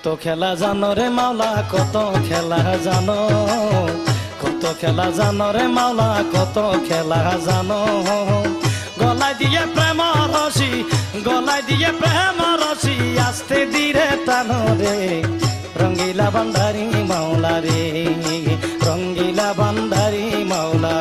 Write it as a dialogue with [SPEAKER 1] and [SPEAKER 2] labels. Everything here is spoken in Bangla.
[SPEAKER 1] কত খেলা জানো রে মাওলা, কত খেলা জানো, কত খেলা জানো রে মাওলা, কত খেলা জানো। গলায় দিয়ে প্রেম রশি, গলায় দিয়ে প্রেম রশি, আস্তে ধীরে টানো রে রঙ্গিলা ভান্ডারি মাওলা রে, রঙ্গিলা ভান্ডারি মাওলা।